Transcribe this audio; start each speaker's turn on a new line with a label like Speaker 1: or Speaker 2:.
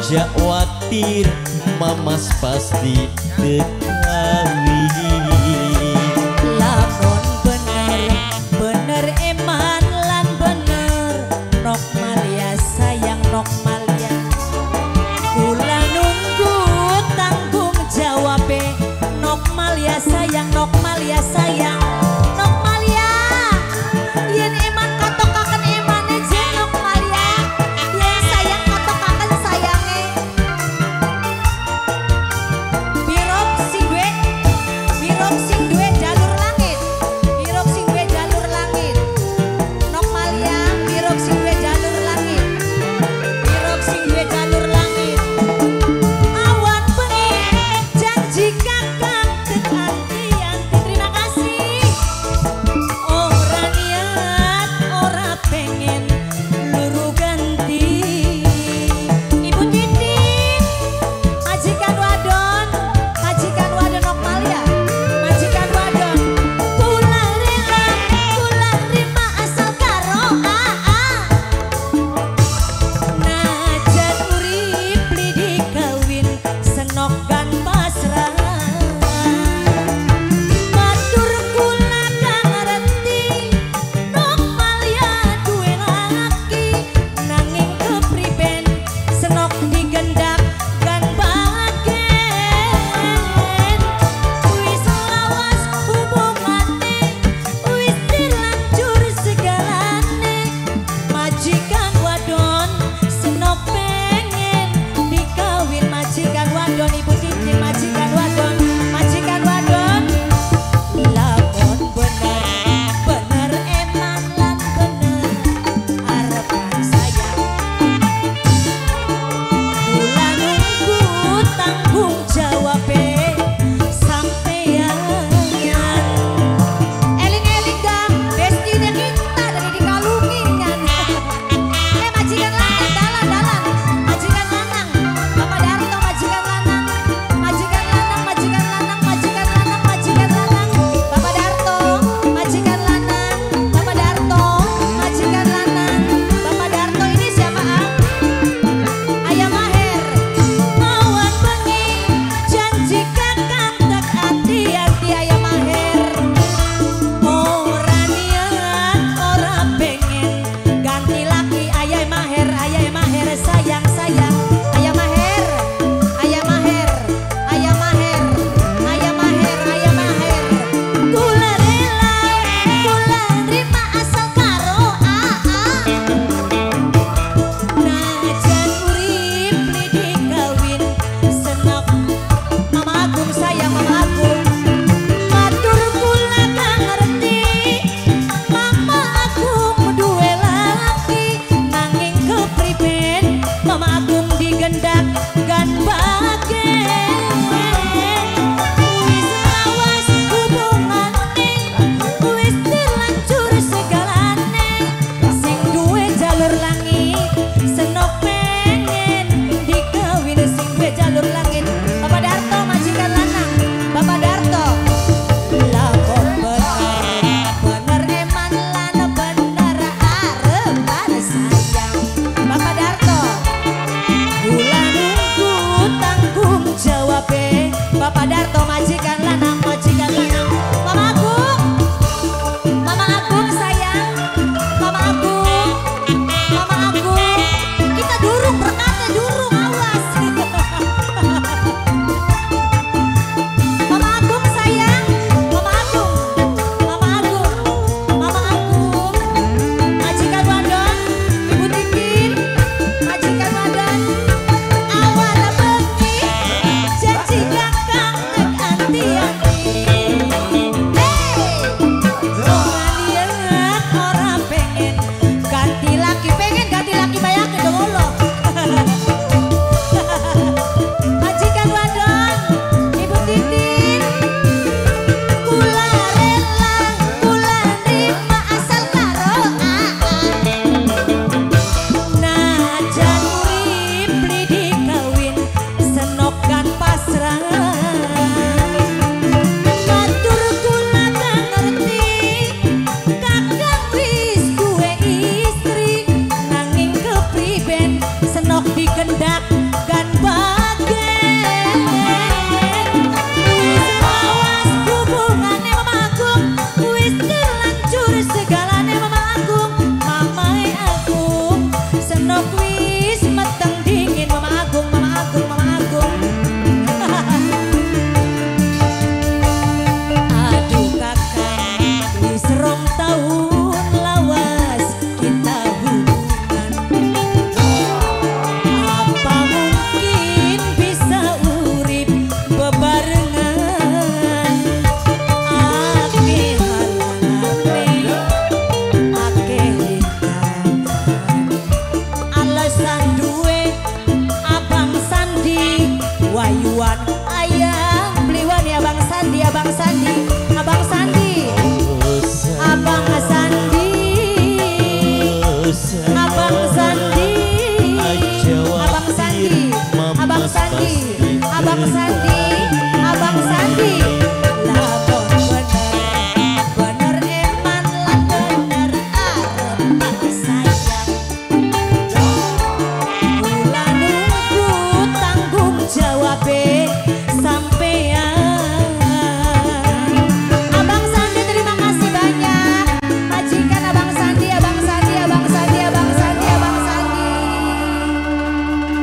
Speaker 1: Jak watir mamas pasti ketawi.
Speaker 2: Lamun bener eman lan bener Nok Malia sayang Nok Malia. Kula nunggu tanggung jawab Nok Malia sayang Nok Malia sayang Nok Malia. Yen eman katokaken emane je Nok Malia. Yen sayang katokaken sayange. Birok sing duwe jalur langit. Birok sing duwe jalur langit. Nok Malia birok sing duwe jalur langit. Birok sing duwe jalur langit. Awan bengi janji kakang tekanti-anti. Terima kasih. Ora niat ora pengen luru ganti. Ibu Titik majikan wadon Nok Malia. Majikan wadon kula rima asal karo najan urip li dikawin senok kan pasrah. Matur kula kang ngerti Nok Malia duwe laki nanging kepriben senok digendak kan bagen. Wis lawas hubungane wis dilanjur segalane. Majikan wadon senok pengen dikawin majikan wadon. Ibu Titik majikan wadon. Majikan wadon lakon bener eman lan bener arepan sayang. Kula nunggu tanggung jawab sampeyan. Eling-eling dah destine kita dari dikalungingan. Majikan lanang dalan. Majikan lanang Bapak Darto majikan lanang. Majikan lanang majikan lanang majikan lanang majikan lanang Bapak Darto majikan lanang. Bapak Darto majikan lanang. Bapak Darto ini siapa Ayah Maher. Awan bengi janji kakang tek hati-hati Ayah Maher. Ora niat ora pengen ganti laki Ayah Maher sayang sayang Ayah Maher. Ayah Maher Ayah Maher Ayah Maher Ayah Maher. Kula rima asal karo najan urip li dikawin senok Mama Agung sayang Mama Agung. Matur kula kang ngerti Mama Agung duwe laki nanging kepriben Mama Agung digendak gan bagen. Wis lawas hubungane wis dilanjur segalane. Sing duwe jalur langit senok pengen dikawin sing duwe jalur langit. Bapak Darto majikan lanang. Bapak Darto lakon bener eman lan bener arepan sayang. Bapak Darto kula nunggu tanggung jawab Bapak Darto majikan